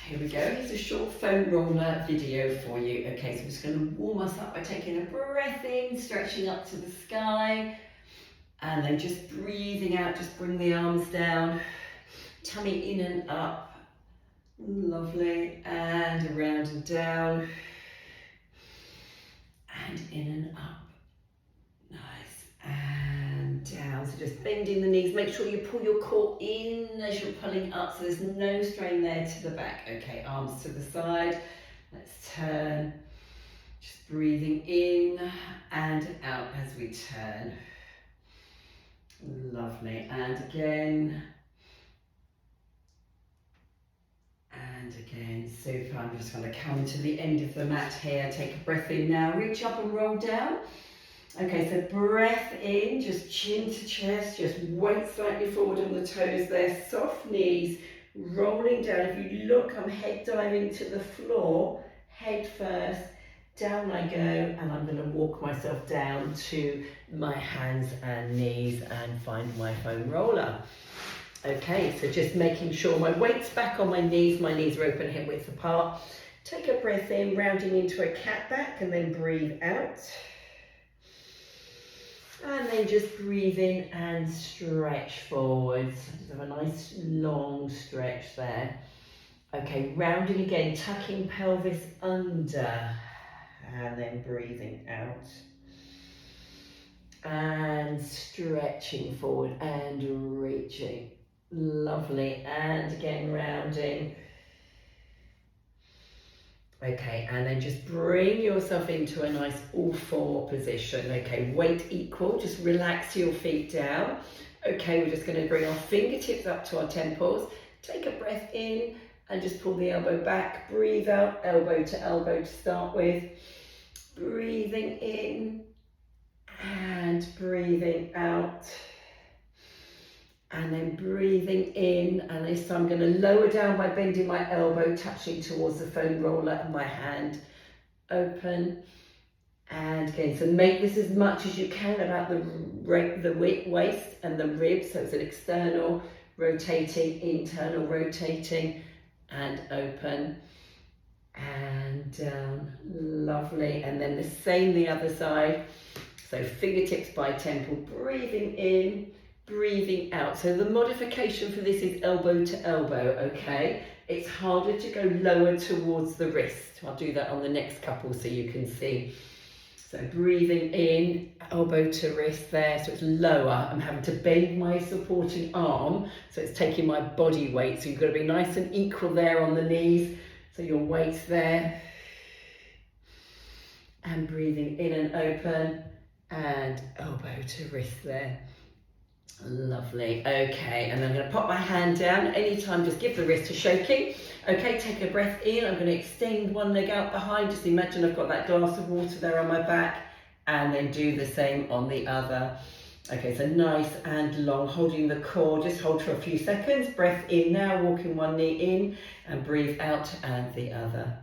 Here we go. Here's a short foam roller video for you. Okay, so I'm just going to warm us up by taking a breath in, stretching up to the sky, and then just breathing out. Just bring the arms down, tummy in and up. Lovely. And around and down, and in and up. Nice. And down. So just bending the knees. Make sure you pull your core in as you're pulling up, so there's no strain there to the back. Okay, arms to the side. Let's turn. Just breathing in and out as we turn. Lovely. And again. And again. Super. I'm just going to come to the end of the mat here. Take a breath in now. Reach up and roll down. Okay, so breath in, just chin to chest, just weight slightly forward on the toes there, soft knees, rolling down. If you look, I'm head diving to the floor, head first, down I go, and I'm going to walk myself down to my hands and knees and find my foam roller. Okay, so just making sure my weight's back on my knees are open, hip width apart. Take a breath in, rounding into a cat back, and then breathe out. And then just breathe in and stretch forwards. Just have a nice long stretch there. Okay, rounding again, tucking pelvis under. And then breathing out. And stretching forward and reaching. Lovely. And again, rounding. Okay, and then just bring yourself into a nice all-four position. Okay, weight equal, just relax your feet down. Okay, we're just going to bring our fingertips up to our temples. Take a breath in and just pull the elbow back. Breathe out, elbow to start with. Breathing in and breathing out. And then breathing in, and this time I'm going to lower down by bending my elbow, touching towards the foam roller, and my hand open. And again, so make this as much as you can about the waist and the ribs, so it's an external rotating, internal rotating, and open. And down, lovely. And then the same the other side. So fingertips by temple, breathing in, breathing out. So the modification for this is elbow to elbow, okay? It's harder to go lower towards the wrist. I'll do that on the next couple so you can see. So breathing in, elbow to wrist there, so it's lower. I'm having to bend my supporting arm, so it's taking my body weight. So you've got to be nice and equal there on the knees. So your weight's there. And breathing in and open, and elbow to wrist there. Lovely. Okay, and then I'm going to pop my hand down. Anytime, just give the wrist a shaking. Okay, take a breath in. I'm going to extend one leg out behind. Just imagine I've got that glass of water there on my back, and then do the same on the other. Okay, so nice and long, holding the core. Just hold for a few seconds. Breath in now, walking one knee in, and breathe out, and the other.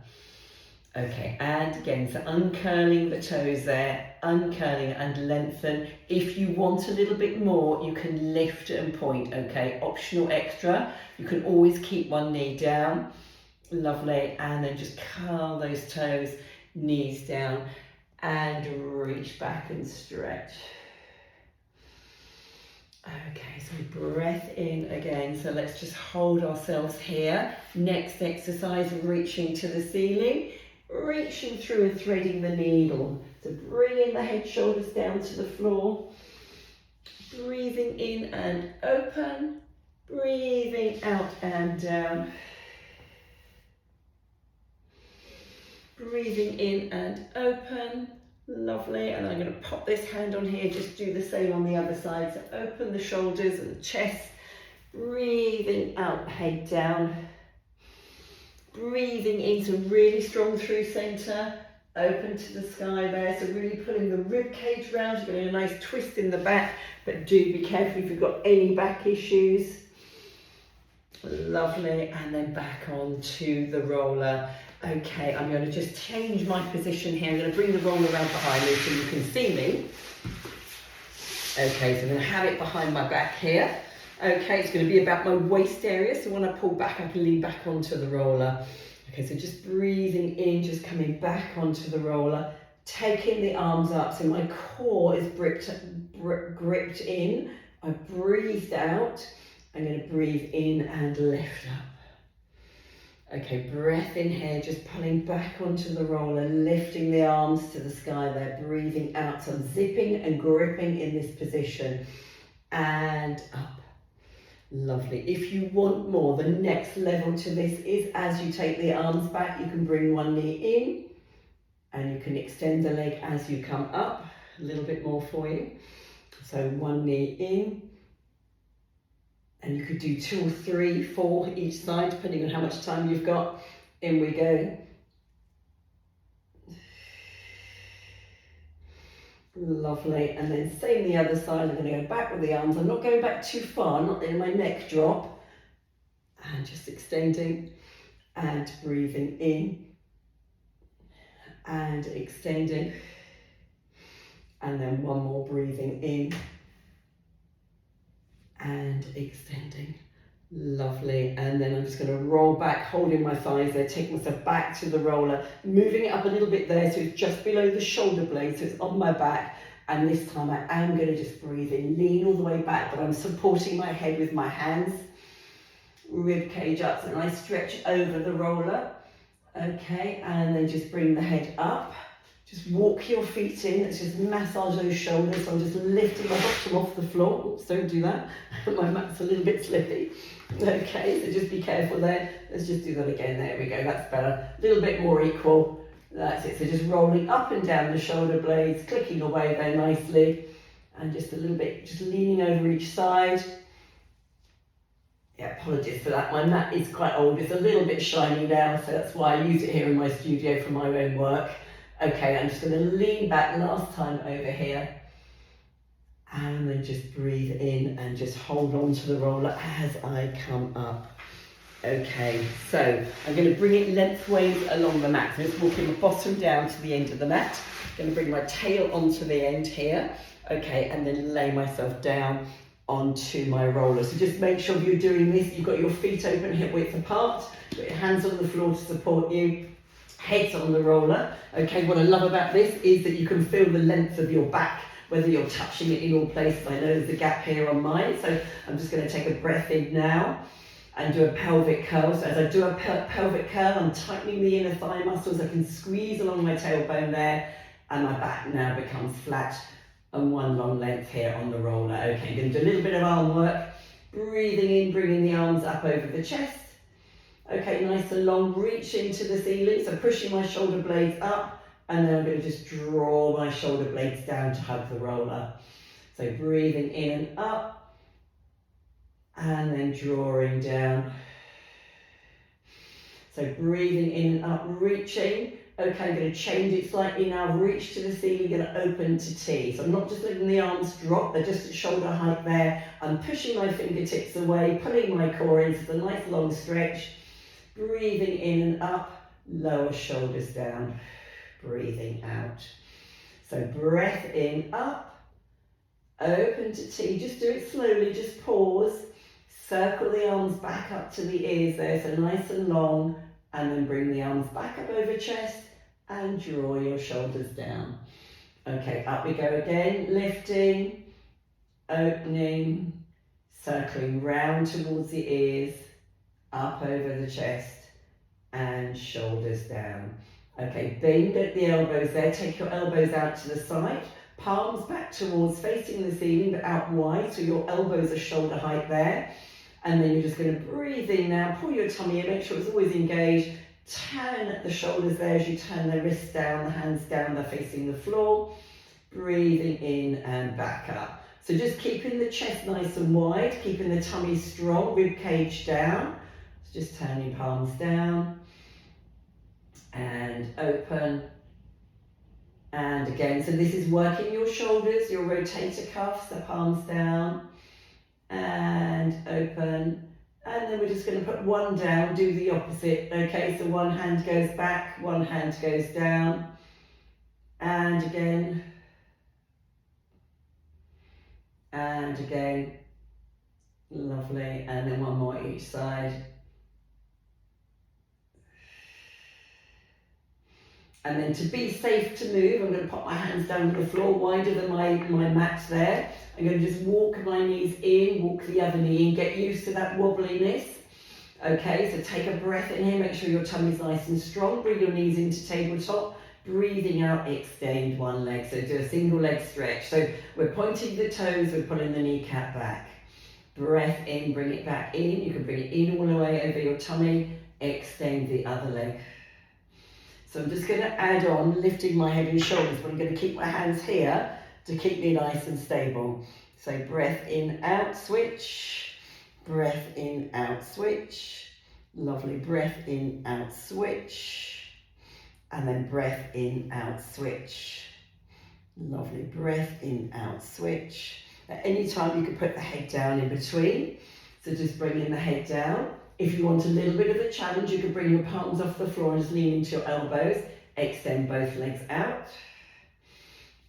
Okay, and again, so uncurling the toes there, uncurling and lengthen. If you want a little bit more, you can lift and point, okay? Optional extra. You can always keep one knee down. Lovely, and then just curl those toes, knees down, and reach back and stretch. Okay, so breath in again. So let's just hold ourselves here. Next exercise, reaching to the ceiling. Reaching through and threading the needle. So bringing the head, shoulders down to the floor. Breathing in and open. Breathing out and down. Breathing in and open. Lovely. And I'm going to pop this hand on here. Just do the same on the other side. So open the shoulders and the chest. Breathing out, head down. Breathing in, so really strong through centre, open to the sky there, so really pulling the rib cage round. You're getting a nice twist in the back, but do be careful if you've got any back issues. Lovely, and then back onto the roller. Okay, I'm going to just change my position here. I'm going to bring the roller around behind me so you can see me. Okay, so I'm going to have it behind my back here. Okay, it's going to be about my waist area, so when I pull back, I can lean back onto the roller. Okay, so just breathing in, just coming back onto the roller, taking the arms up, so my core is gripped in. I breathed out. I'm going to breathe in and lift up. Okay, breath in here, just pulling back onto the roller, lifting the arms to the sky there, breathing out. So I'm zipping and gripping in this position. And up. Lovely. If you want more, the next level to this is as you take the arms back, you can bring one knee in and you can extend the leg as you come up. A little bit more for you. So one knee in, and you could do 2 or 3, 4 each side, depending on how much time you've got. In we go. Lovely. And then same the other side. I'm going to go back with the arms. I'm not going back too far, not letting my neck drop. And just extending and breathing in and extending. And then one more, breathing in and extending. Lovely. And then I'm just going to roll back, holding my thighs there, take myself back to the roller, moving it up a little bit there so it's just below the shoulder blade, so it's on my back. And this time I am going to just breathe in, lean all the way back, but I'm supporting my head with my hands. Rib cage up, so I stretch over the roller. Okay, and then just bring the head up. Just walk your feet in. Let's just massage those shoulders. So I'm just lifting my bottom off the floor. Oops, don't do that. My mat's a little bit slippy. Okay, so just be careful there. Let's just do that again. There we go. That's better. A little bit more equal. That's it. So just rolling up and down the shoulder blades, clicking away there nicely, and just a little bit, just leaning over each side. Yeah, apologies for that. My mat is quite old. It's a little bit shiny now, so that's why I use it here in my studio for my own work. Okay, I'm just going to lean back last time over here. And then just breathe in and just hold on to the roller as I come up. Okay, so I'm going to bring it lengthways along the mat. So just walking the bottom down to the end of the mat. I'm going to bring my tail onto the end here. Okay, and then lay myself down onto my roller. So just make sure you're doing this, you've got your feet open, hip width apart, put your hands on the floor to support you, heads on the roller. Okay, what I love about this is that you can feel the length of your back, whether you're touching it in all places. I know there's a gap here on mine, so I'm just going to take a breath in now and do a pelvic curl. So as I do a pelvic curl, I'm tightening the inner thigh muscles. I can squeeze along my tailbone there, and my back now becomes flat and one long length here on the roller. Okay, I'm going to do a little bit of arm work. Breathing in, bringing the arms up over the chest. Okay, nice and long, reach into the ceiling. So pushing my shoulder blades up, and then I'm going to just draw my shoulder blades down to hug the roller. So breathing in and up, and then drawing down. So breathing in and up, reaching. Okay, I'm going to change it slightly now, reach to the ceiling, going to open to T. So I'm not just letting the arms drop, they're just at shoulder height there. I'm pushing my fingertips away, pulling my core into the nice long stretch. Breathing in and up, lower shoulders down, breathing out. So breath in, up, open to T. Just do it slowly, just pause. Circle the arms back up to the ears there, so nice and long. And then bring the arms back up over chest and draw your shoulders down. Okay, up we go again, lifting, opening, circling round towards the ears, up over the chest and shoulders down. Okay, bend at the elbows there, take your elbows out to the side, palms back towards facing the ceiling but out wide, so your elbows are shoulder height there. And then you're just going to breathe in now, pull your tummy in, make sure it's always engaged. Turn the shoulders there as you turn the wrists down, the hands down, they're facing the floor. Breathing in and back up. So just keeping the chest nice and wide, keeping the tummy strong, rib cage down. So just turning palms down and open. And again, so this is working your shoulders, your rotator cuffs, the palms down. And open, and then we're just going to put one down, do the opposite. Okay, so one hand goes back, one hand goes down, and again, and again. Lovely, and then one more each side. And then to be safe to move, I'm going to pop my hands down on the floor wider than my mat there. I'm going to just walk my knees in, walk the other knee in, get used to that wobbliness. Okay, so take a breath in here, make sure your tummy's nice and strong. Bring your knees into tabletop. Breathing out, extend one leg. So do a single leg stretch. So we're pointing the toes, we're pulling the kneecap back. Breath in, bring it back in. You can bring it in all the way over your tummy. Extend the other leg. So I'm just going to add on lifting my head and shoulders, but I'm going to keep my hands here to keep me nice and stable. So breath in, out, switch. Breath in, out, switch. Lovely. Breath in, out, switch. And then breath in, out, switch. Lovely. Breath in, out, switch. At any time you can put the head down in between. So just bringing the head down. If you want a little bit of a challenge, you can bring your palms off the floor and just lean into your elbows. Extend both legs out.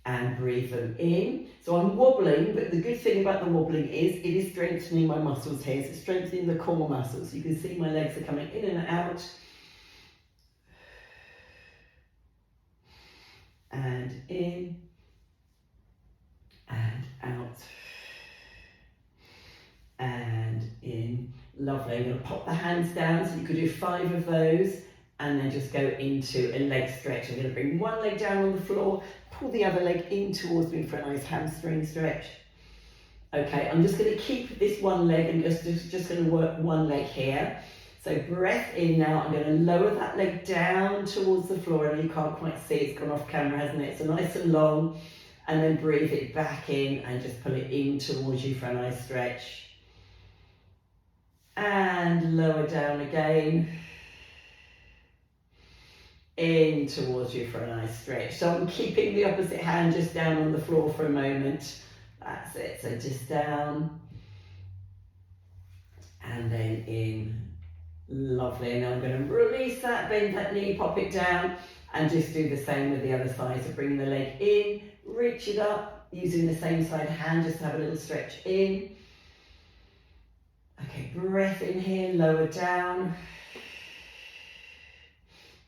And breathe them in. So I'm wobbling, but the good thing about the wobbling is it is strengthening my muscles here. So strengthening the core muscles. You can see my legs are coming in and out. And in. And out. And in. Lovely. I'm going to pop the hands down, so you could do 5 of those, and then just go into a leg stretch. I'm going to bring one leg down on the floor, pull the other leg in towards me for a nice hamstring stretch. Okay, I'm just going to keep this one leg and just going to work one leg here. So breath in now. I'm going to lower that leg down towards the floor. I know you can't quite see, it's gone off camera, hasn't it? So nice and long, and then breathe it back in and just pull it in towards you for a nice stretch. And lower down again, in towards you for a nice stretch. So I'm keeping the opposite hand just down on the floor for a moment. That's it, so just down, and then in. Lovely, and I'm going to release that, bend that knee, pop it down, and just do the same with the other side. So bring the leg in, reach it up, using the same side hand, just have a little stretch in. Okay, breath in here, lower down.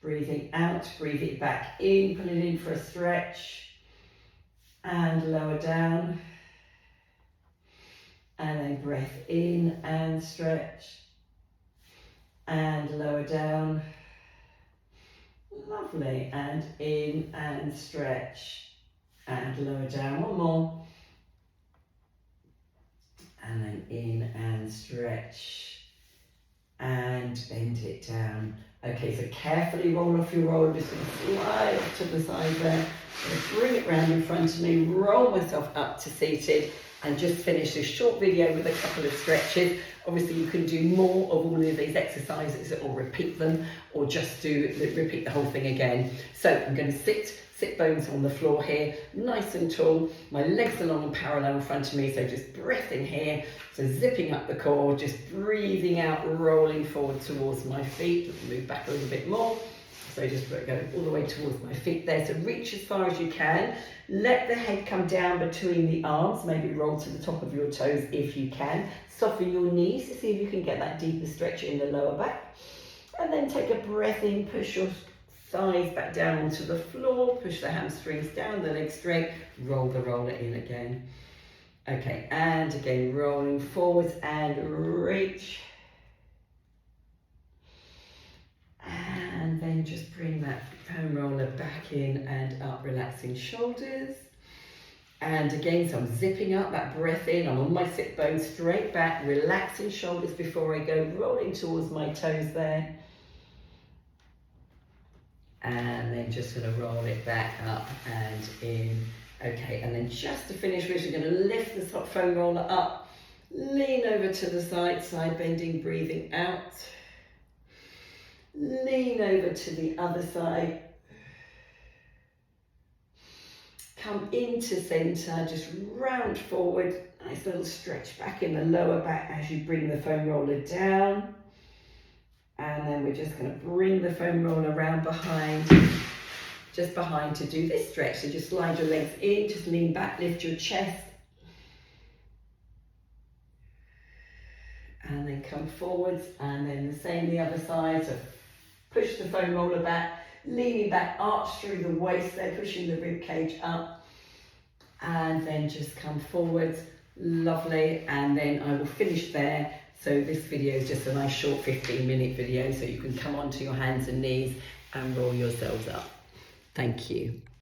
Breathing out, breathe it back in, pull it in for a stretch. And lower down. And then breath in and stretch. And lower down. Lovely, and in and stretch. And lower down, one more. And then in and stretch, and bend it down. Okay, so carefully roll off your roll. I'm just going to slide to the side there. I'm going to bring it round in front of me, roll myself up to seated, and just finish this short video with a couple of stretches. Obviously you can do more of all of these exercises or repeat them, or just repeat the whole thing again. So I'm going to sit bones on the floor here, nice and tall. My legs are long and parallel in front of me, so just breath in here. So zipping up the core, just breathing out, rolling forward towards my feet. Move back a little bit more. So just go all the way towards my feet there. So reach as far as you can. Let the head come down between the arms. Maybe roll to the top of your toes if you can. Soften your knees to see if you can get that deeper stretch in the lower back. And then take a breath in, push your thighs back down onto the floor, push the hamstrings down, the legs straight, roll the roller in again. Okay, and again, rolling forwards and reach. And then just bring that foam roller back in and up, relaxing shoulders. And again, so I'm zipping up that breath in, I'm on my sit bones, straight back, relaxing shoulders before I go, rolling towards my toes there. And then just going to roll it back up and in. Okay, and then just to finish, we're going to lift the top foam roller up, lean over to the side bending, breathing out. Lean over to the other side. Come into center, just round forward. Nice little stretch back in the lower back as you bring the foam roller down. And then we're just going to bring the foam roller around behind, just behind to do this stretch. So just slide your legs in, just lean back, lift your chest. then come forwards, and then the same the other side. So push the foam roller back, leaning back, arch through the waist there, pushing the rib cage up, and then just come forwards. Lovely. And then I will finish there. So this video is just a nice short 15-minute video, so you can come onto your hands and knees and roll yourselves up. Thank you.